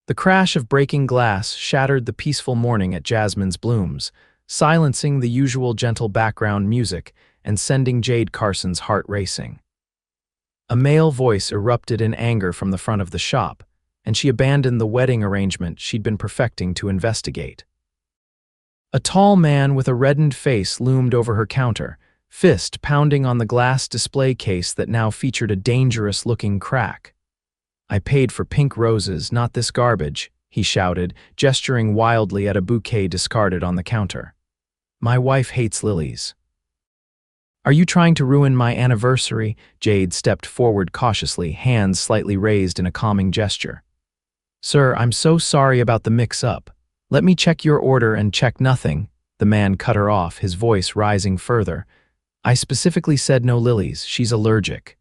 The crash of breaking glass shattered the peaceful morning at Jasmine's Blooms, silencing the usual gentle background music and sending Jade Carson's heart racing. A male voice erupted in anger from the front of the shop, and she abandoned the wedding arrangement she'd been perfecting to investigate. A tall man with a reddened face loomed over her counter, fist pounding on the glass display case that now featured a dangerous-looking crack. "I paid for pink roses, not this garbage," he shouted, gesturing wildly at a bouquet discarded on the counter. "My wife hates lilies." "Are you trying to ruin my anniversary?" Jade stepped forward cautiously, hands slightly raised in a calming gesture. "Sir, I'm so sorry about the mix-up. Let me check your order and check nothing." The man cut her off, his voice rising further. "I specifically said no lilies. She's allergic."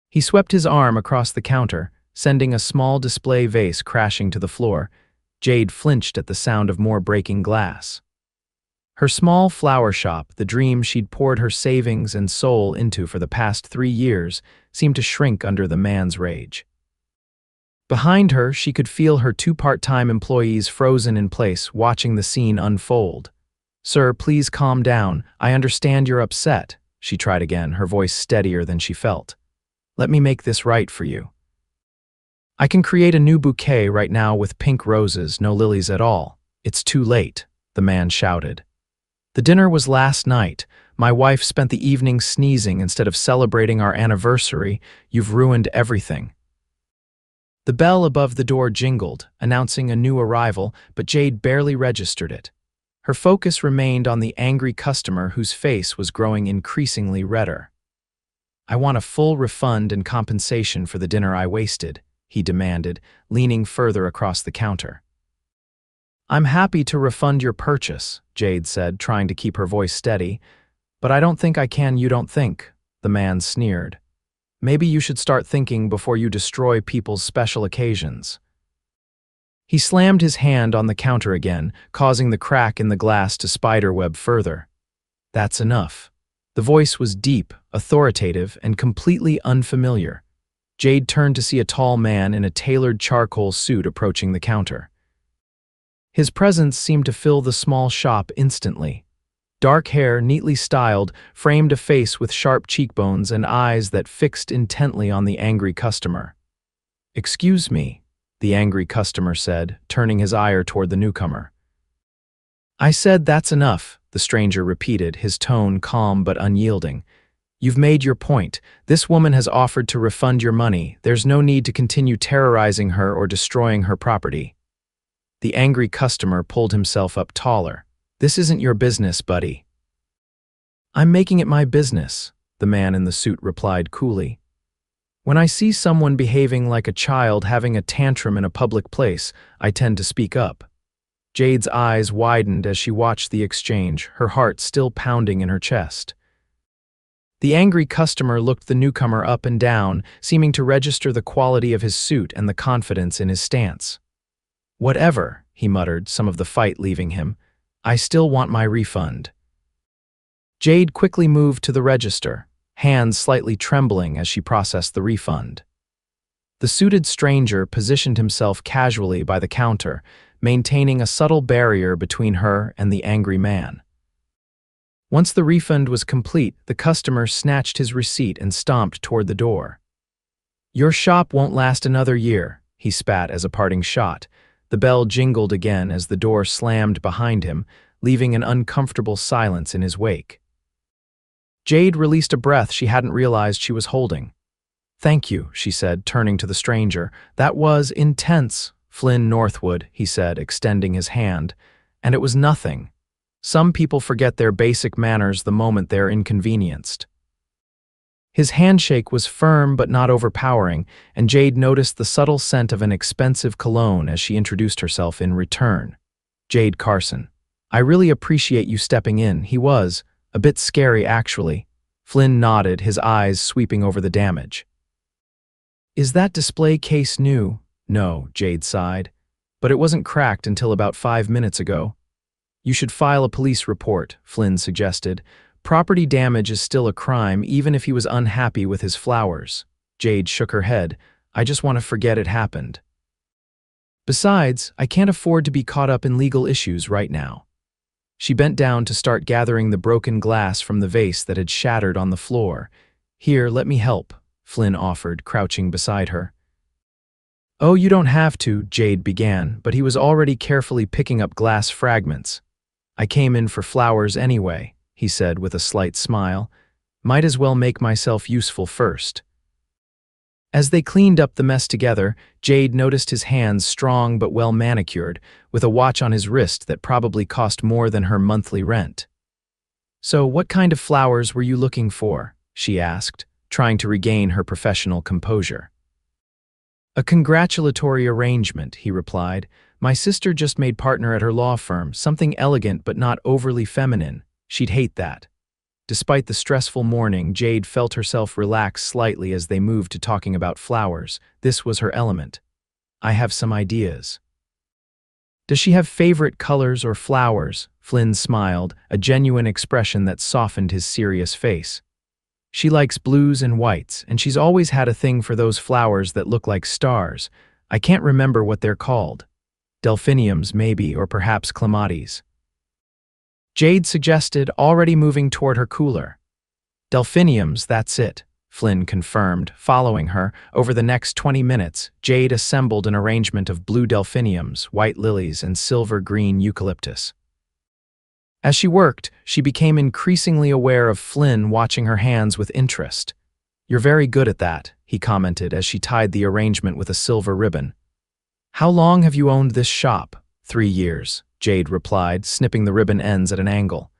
He swept his arm across the counter, sending a small display vase crashing to the floor. Jade flinched at the sound of more breaking glass. Her small flower shop, the dream she'd poured her savings and soul into for the past 3 years, seemed to shrink under the man's rage. Behind her, she could feel her 2 part-time employees frozen in place, watching the scene unfold. "Sir, please calm down. I understand you're upset," she tried again, her voice steadier than she felt. "Let me make this right for you. I can create a new bouquet right now with pink roses, no lilies at all. It's too late," the man shouted. "The dinner was last night. My wife spent the evening sneezing instead of celebrating our anniversary. You've ruined everything." The bell above the door jingled, announcing a new arrival, but Jade barely registered it. Her focus remained on the angry customer whose face was growing increasingly redder. "I want a full refund and compensation for the dinner I wasted," he demanded, leaning further across the counter. "I'm happy to refund your purchase," Jade said, trying to keep her voice steady. "But I don't think I can. You don't think," the man sneered. "Maybe you should start thinking before you destroy people's special occasions." He slammed his hand on the counter again, causing the crack in the glass to spiderweb further. "That's enough." The voice was deep, authoritative, and completely unfamiliar. Jade turned to see a tall man in a tailored charcoal suit approaching the counter. His presence seemed to fill the small shop instantly. Dark hair, neatly styled, framed a face with sharp cheekbones and eyes that fixed intently on the angry customer. "Excuse me," the angry customer said, turning his ire toward the newcomer. "I said that's enough," the stranger repeated, his tone calm but unyielding. "You've made your point. This woman has offered to refund your money. There's no need to continue terrorizing her or destroying her property." The angry customer pulled himself up taller. "This isn't your business, buddy." "I'm making it my business," the man in the suit replied coolly. "When I see someone behaving like a child having a tantrum in a public place, I tend to speak up." Jade's eyes widened as she watched the exchange, her heart still pounding in her chest. The angry customer looked the newcomer up and down, seeming to register the quality of his suit and the confidence in his stance. "Whatever," he muttered, some of the fight leaving him. "I still want my refund." Jade quickly moved to the register, hands slightly trembling as she processed the refund. The suited stranger positioned himself casually by the counter, maintaining a subtle barrier between her and the angry man. Once the refund was complete, the customer snatched his receipt and stomped toward the door. "Your shop won't last another year," he spat as a parting shot. The bell jingled again as the door slammed behind him, leaving an uncomfortable silence in his wake. Jade released a breath she hadn't realized she was holding. "Thank you," she said, turning to the stranger. "That was intense." "Flynn Northwood," he said, extending his hand. "And it was nothing. Some people forget their basic manners the moment they're inconvenienced." His handshake was firm but not overpowering, and Jade noticed the subtle scent of an expensive cologne as she introduced herself in return. "Jade Carson. I really appreciate you stepping in." He was a bit scary, actually. Flynn nodded, his eyes sweeping over the damage. "Is that display case new?" "No," Jade sighed. "But it wasn't cracked until about 5 minutes ago." "You should file a police report," Flynn suggested. "Property damage is still a crime, even if he was unhappy with his flowers." Jade shook her head. "I just want to forget it happened." Besides, I can't afford to be caught up in legal issues right now. She bent down to start gathering the broken glass from the vase that had shattered on the floor. Here, let me help, Flynn offered, crouching beside her. Oh, you don't have to, Jade began, but he was already carefully picking up glass fragments. I came in for flowers anyway, he said with a slight smile. Might as well make myself useful first. As they cleaned up the mess together, Jade noticed his hands strong but well manicured, with a watch on his wrist that probably cost more than her monthly rent. So, what kind of flowers were you looking for? She asked, trying to regain her professional composure. A congratulatory arrangement, he replied. My sister just made partner at her law firm, something elegant but not overly feminine. She'd hate that. Despite the stressful morning, Jade felt herself relax slightly as they moved to talking about flowers. This was her element. I have some ideas. Does she have favorite colors or flowers? Flynn smiled, a genuine expression that softened his serious face. She likes blues and whites, and she's always had a thing for those flowers that look like stars. I can't remember what they're called. Delphiniums, maybe, or perhaps clematis. Jade suggested, already moving toward her cooler. Delphiniums, that's it, Flynn confirmed, following her. Over the next 20 minutes, Jade assembled an arrangement of blue delphiniums, white lilies, and silver-green eucalyptus. As she worked, she became increasingly aware of Flynn watching her hands with interest. You're very good at that, he commented as she tied the arrangement with a silver ribbon. How long have you owned this shop? 3 years, Jade replied, snipping the ribbon ends at an angle.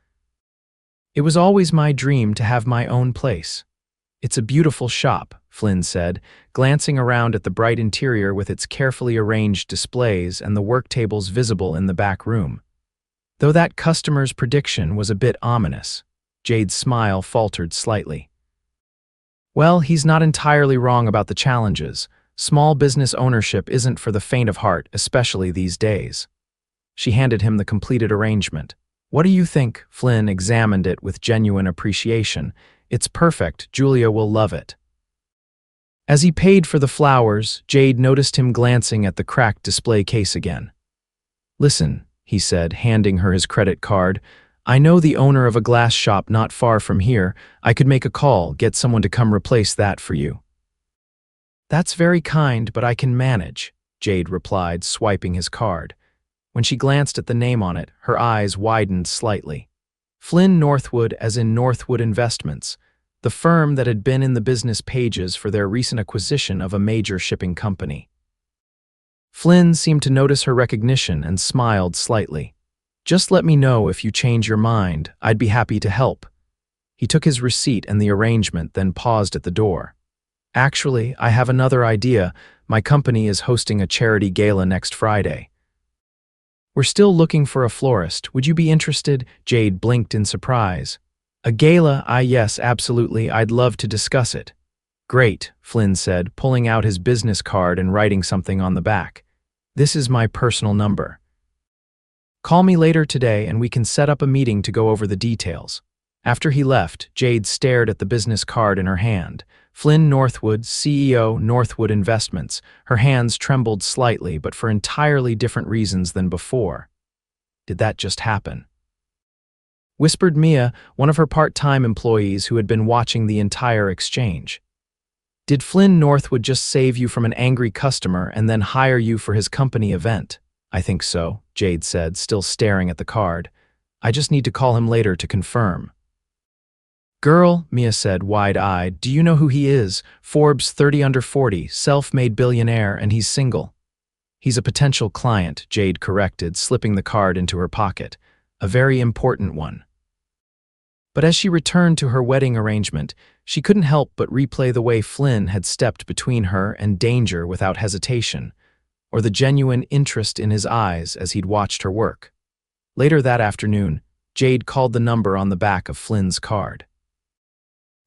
It was always my dream to have my own place. It's a beautiful shop, Flynn said, glancing around at the bright interior with its carefully arranged displays and the work tables visible in the back room. Though that customer's prediction was a bit ominous, Jade's smile faltered slightly. Well, he's not entirely wrong about the challenges. Small business ownership isn't for the faint of heart, especially these days. She handed him the completed arrangement. What do you think? Flynn examined it with genuine appreciation. It's perfect. Julia will love it. As he paid for the flowers, Jade noticed him glancing at the cracked display case again. Listen, he said, handing her his credit card. I know the owner of a glass shop not far from here. I could make a call, get someone to come replace that for you. That's very kind, but I can manage, Jade replied, swiping his card. When she glanced at the name on it, her eyes widened slightly. Flynn Northwood, as in Northwood Investments, the firm that had been in the business pages for their recent acquisition of a major shipping company. Flynn seemed to notice her recognition and smiled slightly. Just let me know if you change your mind. I'd be happy to help. He took his receipt and the arrangement, then paused at the door. Actually, I have another idea. My company is hosting a charity gala next Friday. We're still looking for a florist. Would you be interested? Jade blinked in surprise. A gala? Yes, absolutely. I'd love to discuss it. Great, Flynn said, pulling out his business card and writing something on the back. This is my personal number. Call me later today and we can set up a meeting to go over the details. After he left, Jade stared at the business card in her hand. Flynn Northwood, CEO, Northwood Investments. Her hands trembled slightly, but for entirely different reasons than before. Did that just happen? Whispered Mia, one of her part-time employees who had been watching the entire exchange. Did Flynn Northwood just save you from an angry customer and then hire you for his company event? I think so, Jade said, still staring at the card. I just need to call him later to confirm. Girl, Mia said, wide-eyed, do you know who he is? Forbes 30 under 40, self-made billionaire, and he's single. He's a potential client, Jade corrected, slipping the card into her pocket. A very important one. But as she returned to her wedding arrangement, she couldn't help but replay the way Flynn had stepped between her and danger without hesitation, or the genuine interest in his eyes as he'd watched her work. Later that afternoon, Jade called the number on the back of Flynn's card.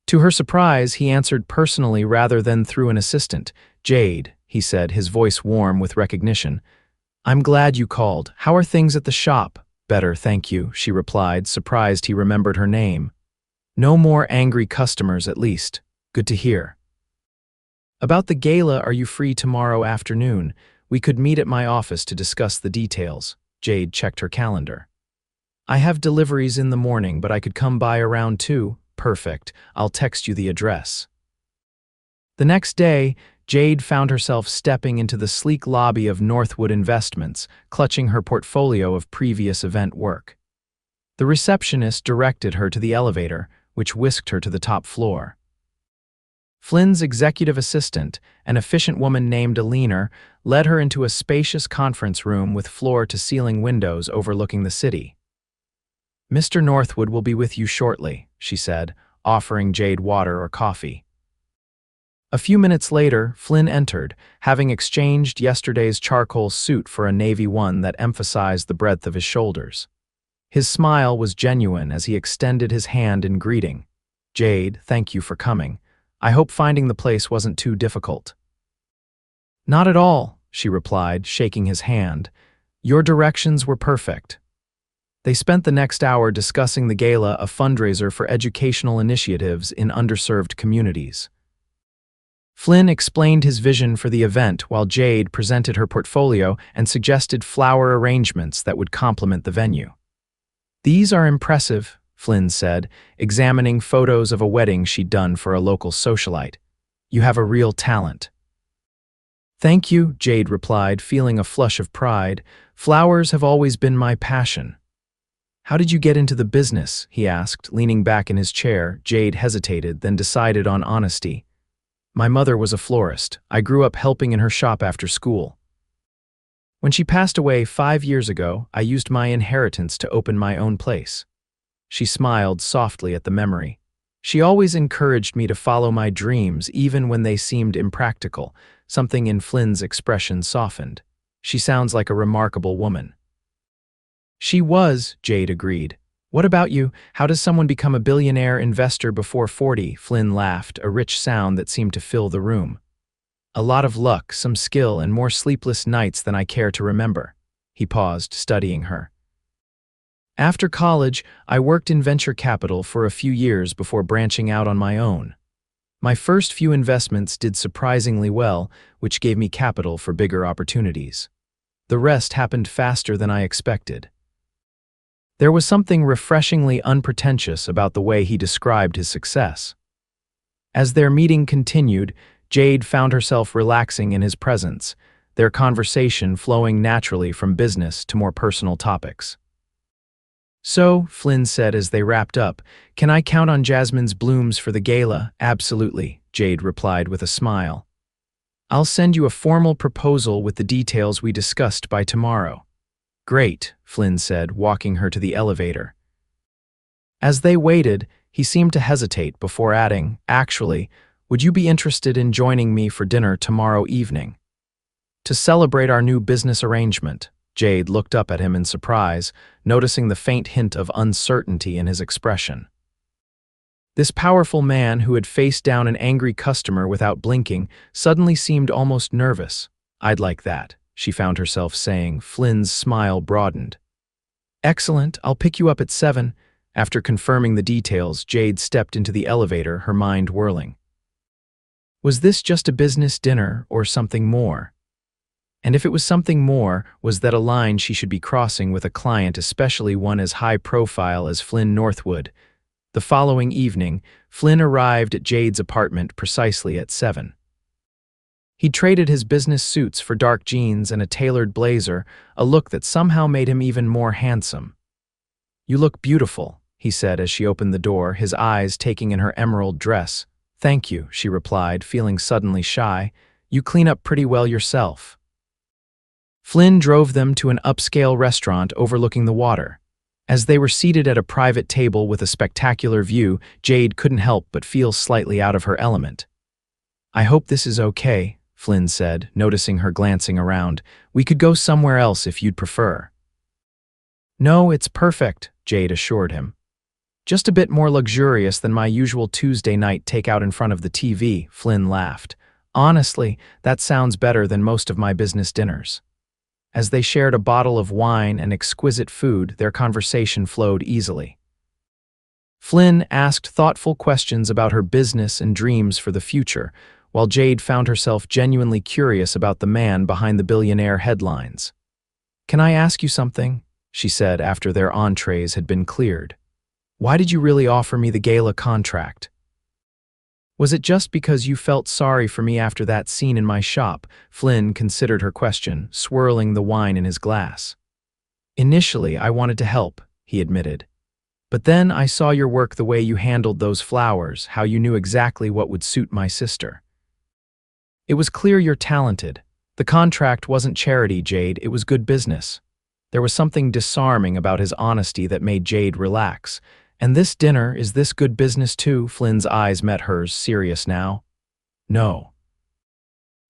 To her surprise, he answered personally rather than through an assistant. Jade, he said, his voice warm with recognition. I'm glad you called. How are things at the shop? Better, thank you, she replied, surprised he remembered her name. No more angry customers, at least. Good to hear. About the gala, are you free tomorrow afternoon? We could meet at my office to discuss the details. Jade checked her calendar. I have deliveries in the morning, but I could come by around 2. Perfect. I'll text you the address. The next day, Jade found herself stepping into the sleek lobby of Northwood Investments, clutching her portfolio of previous event work. The receptionist directed her to the elevator, which whisked her to the top floor. Flynn's executive assistant, an efficient woman named Billionaire, led her into a spacious conference room with floor-to-ceiling windows overlooking the city. "Mr. Northwood will be with you shortly," she said, offering Jade water or coffee. A few minutes later, Flynn entered, having exchanged yesterday's charcoal suit for a navy one that emphasized the breadth of his shoulders. His smile was genuine as he extended his hand in greeting. "Jade, thank you for coming. I hope finding the place wasn't too difficult." "Not at all," she replied, shaking his hand. "Your directions were perfect." They spent the next hour discussing the gala, a fundraiser for educational initiatives in underserved communities. Flynn explained his vision for the event while Jade presented her portfolio and suggested flower arrangements that would complement the venue. "These are impressive," Flynn said, examining photos of a wedding she'd done for a local socialite. "You have a real talent." "Thank you," Jade replied, feeling a flush of pride. "Flowers have always been my passion." "How did you get into the business?" he asked, leaning back in his chair. Jade hesitated, then decided on honesty. "My mother was a florist. I grew up helping in her shop after school. When she passed away 5 years ago, I used my inheritance to open my own place." She smiled softly at the memory. "She always encouraged me to follow my dreams even when they seemed impractical." Something in Flynn's expression softened. "She sounds like a remarkable woman." "She was," Jade agreed. "What about you? How does someone become a billionaire investor before 40? Flynn laughed, a rich sound that seemed to fill the room. "A lot of luck, some skill, and more sleepless nights than I care to remember." He paused, studying her. "After college, I worked in venture capital for a few years before branching out on my own. My first few investments did surprisingly well, which gave me capital for bigger opportunities. The rest happened faster than I expected." There was something refreshingly unpretentious about the way he described his success. As their meeting continued, Jade found herself relaxing in his presence, their conversation flowing naturally from business to more personal topics. "So," Flynn said as they wrapped up, "can I count on Jasmine's blooms for the gala?" "Absolutely," Jade replied with a smile. "I'll send you a formal proposal with the details we discussed by tomorrow." "Great," Flynn said, walking her to the elevator. As they waited, he seemed to hesitate before adding, "Actually, would you be interested in joining me for dinner tomorrow evening? To celebrate our new business arrangement." Jade looked up at him in surprise, noticing the faint hint of uncertainty in his expression. This powerful man who had faced down an angry customer without blinking suddenly seemed almost nervous. "I'd like that," she found herself saying. Flynn's smile broadened. "Excellent, I'll pick you up at 7. After confirming the details, Jade stepped into the elevator, her mind whirling. Was this just a business dinner or something more? And if it was something more, was that a line she should be crossing with a client, especially one as high profile as Flynn Northwood? The following evening, Flynn arrived at Jade's apartment precisely at 7. He traded his business suits for dark jeans and a tailored blazer, a look that somehow made him even more handsome. "You look beautiful," he said as she opened the door, his eyes taking in her emerald dress. "Thank you," she replied, feeling suddenly shy. "You clean up pretty well yourself." Flynn drove them to an upscale restaurant overlooking the water. As they were seated at a private table with a spectacular view, Jade couldn't help but feel slightly out of her element. "I hope this is okay," Flynn said, noticing her glancing around. "We could go somewhere else if you'd prefer." "No, it's perfect," Jade assured him. "Just a bit more luxurious than my usual Tuesday night takeout in front of the TV," Flynn laughed. "Honestly, that sounds better than most of my business dinners." As they shared a bottle of wine and exquisite food, their conversation flowed easily. Flynn asked thoughtful questions about her business and dreams for the future, while Jade found herself genuinely curious about the man behind the Billionaire headlines. "Can I ask you something?" she said after their entrees had been cleared. "Why did you really offer me the gala contract? Was it just because you felt sorry for me after that scene in my shop?" Flynn considered her question, swirling the wine in his glass. "Initially, I wanted to help," he admitted. "But then I saw your work, the way you handled those flowers, how you knew exactly what would suit my sister. It was clear you're talented. The contract wasn't charity, Jade, it was good business." There was something disarming about his honesty that made Jade relax. "And this dinner, is this good business too?" Flynn's eyes met hers, serious now. "No.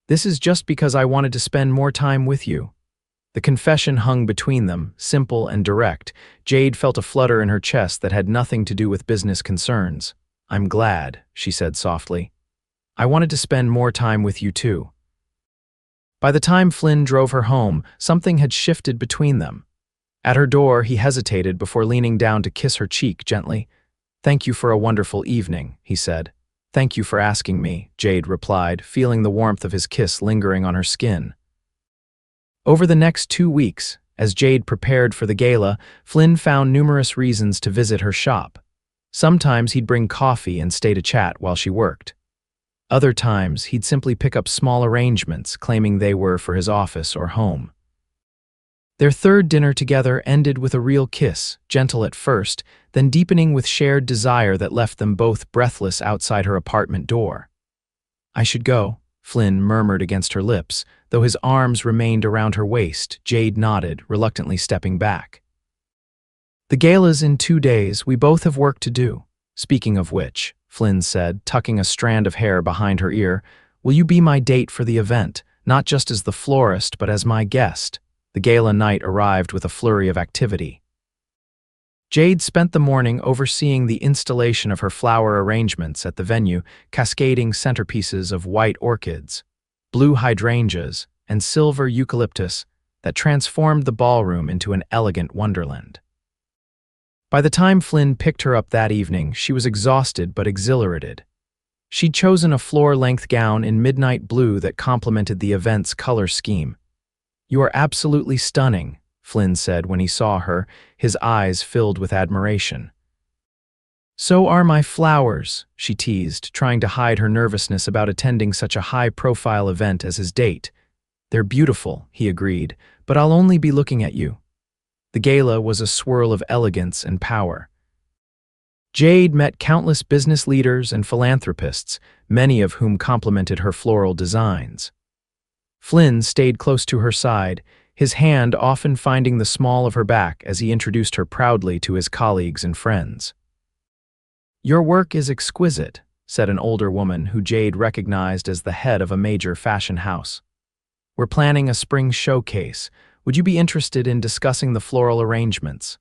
This is just because I wanted to spend more time with you." The confession hung between them, simple and direct. Jade felt a flutter in her chest that had nothing to do with business concerns. "I'm glad," she said softly. "I wanted to spend more time with you too." By the time Flynn drove her home, something had shifted between them. At her door, he hesitated before leaning down to kiss her cheek gently. "Thank you for a wonderful evening," he said. "Thank you for asking me," Jade replied, feeling the warmth of his kiss lingering on her skin. Over the next 2 weeks, as Jade prepared for the gala, Flynn found numerous reasons to visit her shop. Sometimes he'd bring coffee and stay to chat while she worked. Other times, he'd simply pick up small arrangements, claiming they were for his office or home. Their third dinner together ended with a real kiss, gentle at first, then deepening with shared desire that left them both breathless outside her apartment door. "I should go," Flynn murmured against her lips. Though his arms remained around her waist, Jade nodded, reluctantly stepping back. "The gala's in 2 days. We both have work to do. Speaking of which," Flynn said, tucking a strand of hair behind her ear, "will you be my date for the event, not just as the florist, but as my guest?" The gala night arrived with a flurry of activity. Jade spent the morning overseeing the installation of her flower arrangements at the venue, cascading centerpieces of white orchids, blue hydrangeas, and silver eucalyptus that transformed the ballroom into an elegant wonderland. By the time Flynn picked her up that evening, she was exhausted but exhilarated. She'd chosen a floor-length gown in midnight blue that complemented the event's color scheme. "You are absolutely stunning," Flynn said when he saw her, his eyes filled with admiration. "So are my flowers," she teased, trying to hide her nervousness about attending such a high-profile event as his date. "They're beautiful," he agreed, "but I'll only be looking at you." The gala was a swirl of elegance and power. Jade met countless business leaders and philanthropists, many of whom complimented her floral designs. Flynn stayed close to her side, his hand often finding the small of her back as he introduced her proudly to his colleagues and friends. "Your work is exquisite," said an older woman who Jade recognized as the head of a major fashion house. "We're planning a spring showcase. Would you be interested in discussing the floral arrangements?"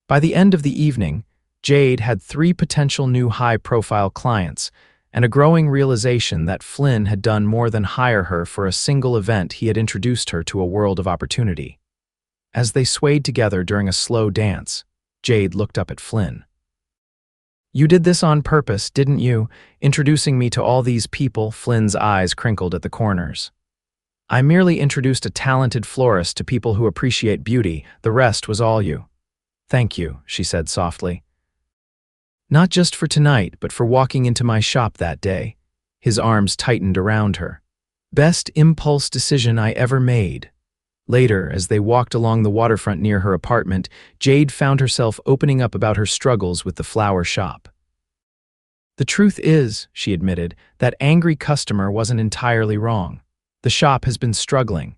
By the end of the evening, Jade had 3 potential new high-profile clients, and a growing realization that Flynn had done more than hire her for a single event. He had introduced her to a world of opportunity. As they swayed together during a slow dance, Jade looked up at Flynn. "You did this on purpose, didn't you, introducing me to all these people?" Flynn's eyes crinkled at the corners. "I merely introduced a talented florist to people who appreciate beauty. The rest was all you." "Thank you," she said softly. "Not just for tonight, but for walking into my shop that day." His arms tightened around her. "Best impulse decision I ever made." Later, as they walked along the waterfront near her apartment, Jade found herself opening up about her struggles with the flower shop. "The truth is," she admitted, "that angry customer wasn't entirely wrong. The shop has been struggling.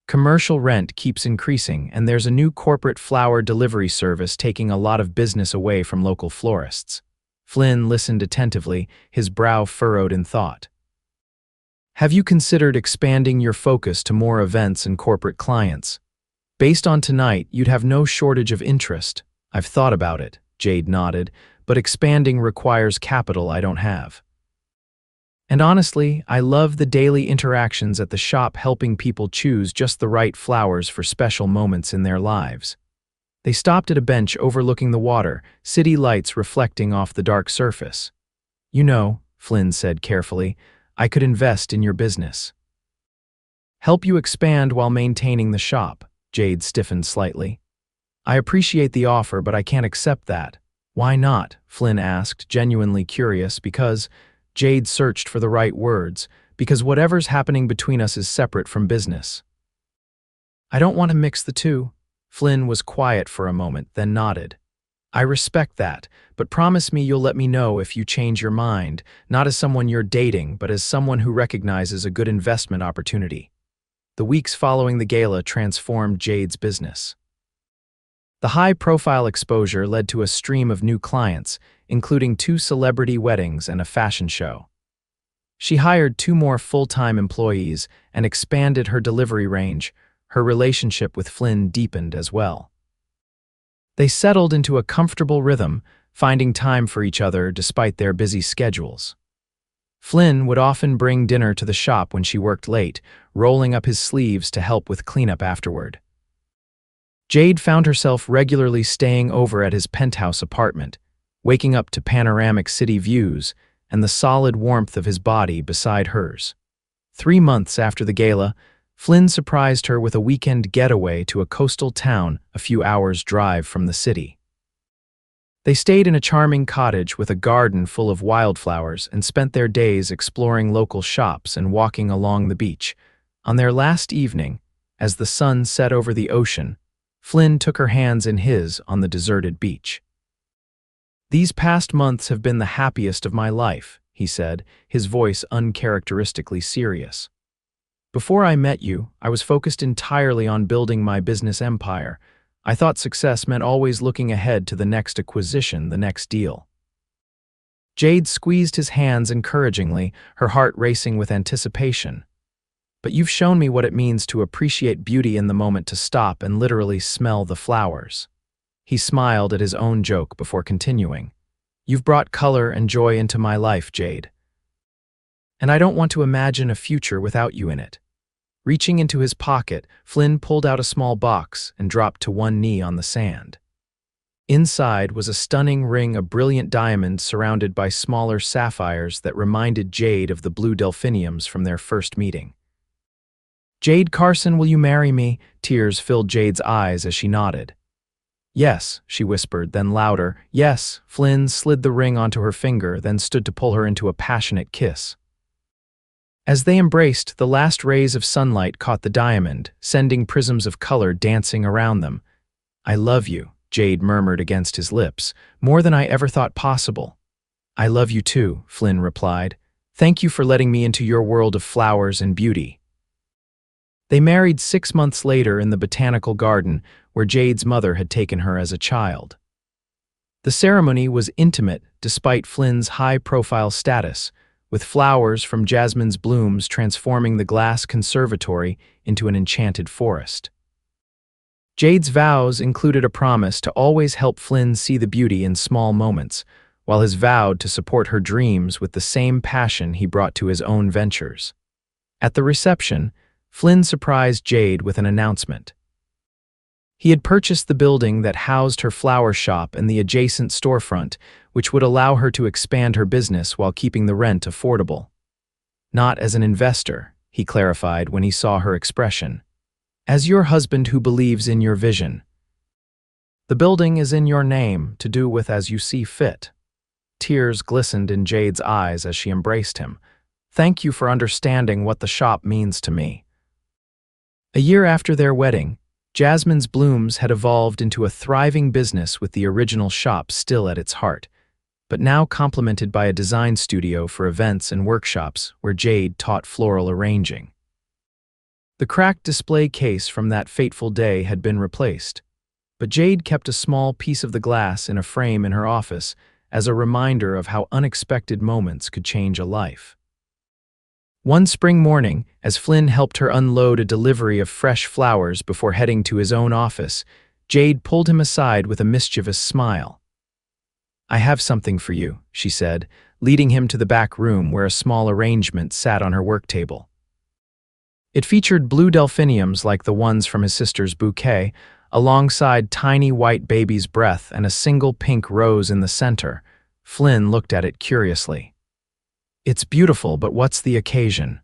Commercial rent keeps increasing, and there's a new corporate flower delivery service taking a lot of business away from local florists." Flynn listened attentively, his brow furrowed in thought. "Have you considered expanding your focus to more events and corporate clients? Based on tonight, you'd have no shortage of interest." "I've thought about it," Jade nodded, "but expanding requires capital I don't have. And honestly, I love the daily interactions at the shop, helping people choose just the right flowers for special moments in their lives." They stopped at a bench overlooking the water, city lights reflecting off the dark surface. "You know," Flynn said carefully, I could invest in your business. Help you expand while maintaining the shop. Jade stiffened slightly. I appreciate the offer, but I can't accept that. Why not? Flynn asked, genuinely curious. Because Jade searched for the right words. Because whatever's happening between us is separate from business. I don't want to mix the two. Flynn was quiet for a moment, then nodded. I respect that, but promise me you'll let me know if you change your mind, not as someone you're dating, but as someone who recognizes a good investment opportunity. The weeks following the gala transformed Jade's business. The high-profile exposure led to a stream of new clients, including 2 celebrity weddings and a fashion show. She hired 2 more full-time employees and expanded her delivery range. Her relationship with Flynn deepened as well. They settled into a comfortable rhythm, finding time for each other despite their busy schedules. Flynn would often bring dinner to the shop when she worked late, rolling up his sleeves to help with cleanup afterward. Jade found herself regularly staying over at his penthouse apartment, waking up to panoramic city views and the solid warmth of his body beside hers. 3 months after the gala, Flynn surprised her with a weekend getaway to a coastal town a few hours' drive from the city. They stayed in a charming cottage with a garden full of wildflowers and spent their days exploring local shops and walking along the beach. On their last evening, as the sun set over the ocean, Flynn took her hands in his on the deserted beach. "These past months have been the happiest of my life," he said, his voice uncharacteristically serious. "Before I met you, I was focused entirely on building my business empire. I thought success meant always looking ahead to the next acquisition, the next deal." Jade squeezed his hands encouragingly, her heart racing with anticipation. "But you've shown me what it means to appreciate beauty in the moment, to stop and literally smell the flowers." He smiled at his own joke before continuing. "You've brought color and joy into my life, Jade. And I don't want to imagine a future without you in it." Reaching into his pocket, Flynn pulled out a small box and dropped to one knee on the sand. Inside was a stunning ring of brilliant diamonds surrounded by smaller sapphires that reminded Jade of the blue delphiniums from their first meeting. "Jade Carson, will you marry me?" Tears filled Jade's eyes as she nodded. "Yes," she whispered, then louder, "Yes." Flynn slid the ring onto her finger, then stood to pull her into a passionate kiss. As they embraced, the last rays of sunlight caught the diamond, sending prisms of color dancing around them. "I love you," Jade murmured against his lips, "more than I ever thought possible." "I love you too," Flynn replied. "Thank you for letting me into your world of flowers and beauty." They married 6 months later in the botanical garden where Jade's mother had taken her as a child. The ceremony was intimate despite Flynn's high-profile status, with flowers from Jasmine's blooms transforming the glass conservatory into an enchanted forest. Jade's vows included a promise to always help Flynn see the beauty in small moments, while his vowed to support her dreams with the same passion he brought to his own ventures. At the reception, Flynn surprised Jade with an announcement. He had purchased the building that housed her flower shop and the adjacent storefront, which would allow her to expand her business while keeping the rent affordable. "Not as an investor," he clarified when he saw her expression. "As your husband who believes in your vision. The building is in your name, to do with as you see fit." Tears glistened in Jade's eyes as she embraced him. "Thank you for understanding what the shop means to me." A year after their wedding, Jasmine's Blooms had evolved into a thriving business with the original shop still at its heart, but now complemented by a design studio for events and workshops where Jade taught floral arranging. The cracked display case from that fateful day had been replaced, but Jade kept a small piece of the glass in a frame in her office as a reminder of how unexpected moments could change a life. One spring morning, as Flynn helped her unload a delivery of fresh flowers before heading to his own office, Jade pulled him aside with a mischievous smile. "I have something for you," she said, leading him to the back room where a small arrangement sat on her work table. It featured blue delphiniums like the ones from his sister's bouquet, alongside tiny white baby's breath and a single pink rose in the center. Flynn looked at it curiously. It's beautiful, but what's the occasion?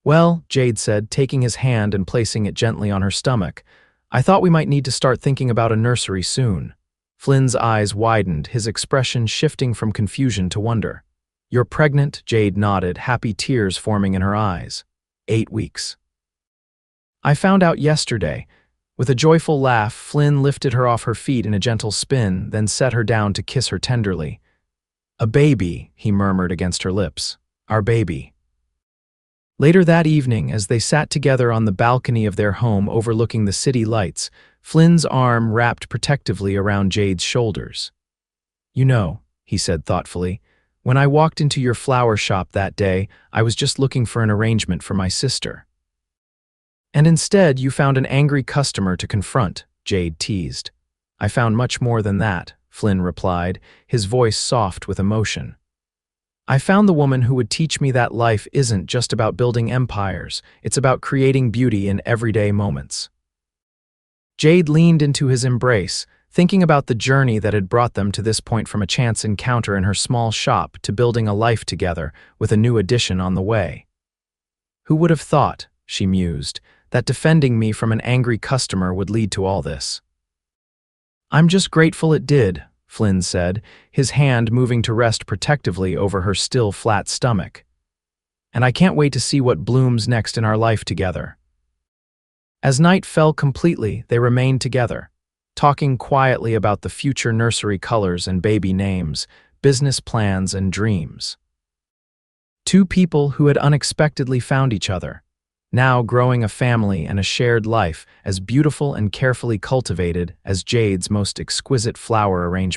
Well, Jade said, taking his hand and placing it gently on her stomach, I thought we might need to start thinking about a nursery soon. Flynn's eyes widened, his expression shifting from confusion to wonder. You're pregnant? Jade nodded, happy tears forming in her eyes. 8 weeks. I found out yesterday. With a joyful laugh, Flynn lifted her off her feet in a gentle spin, then set her down to kiss her tenderly. A baby, he murmured against her lips. Our baby. Later that evening, as they sat together on the balcony of their home overlooking the city lights, Flynn's arm wrapped protectively around Jade's shoulders. You know, he said thoughtfully, when I walked into your flower shop that day, I was just looking for an arrangement for my sister. And instead, you found an angry customer to confront, Jade teased. I found much more than that, Flynn replied, his voice soft with emotion. I found the woman who would teach me that life isn't just about building empires, it's about creating beauty in everyday moments. Jade leaned into his embrace, thinking about the journey that had brought them to this point, from a chance encounter in her small shop to building a life together with a new addition on the way. Who would have thought, she mused, that defending me from an angry customer would lead to all this? I'm just grateful it did, Flynn said, his hand moving to rest protectively over her still flat stomach. And I can't wait to see what blooms next in our life together. As night fell completely, they remained together, talking quietly about the future nursery colors and baby names, business plans and dreams. Two people who had unexpectedly found each other, now growing a family and a shared life as beautiful and carefully cultivated as Jade's most exquisite flower arrangement.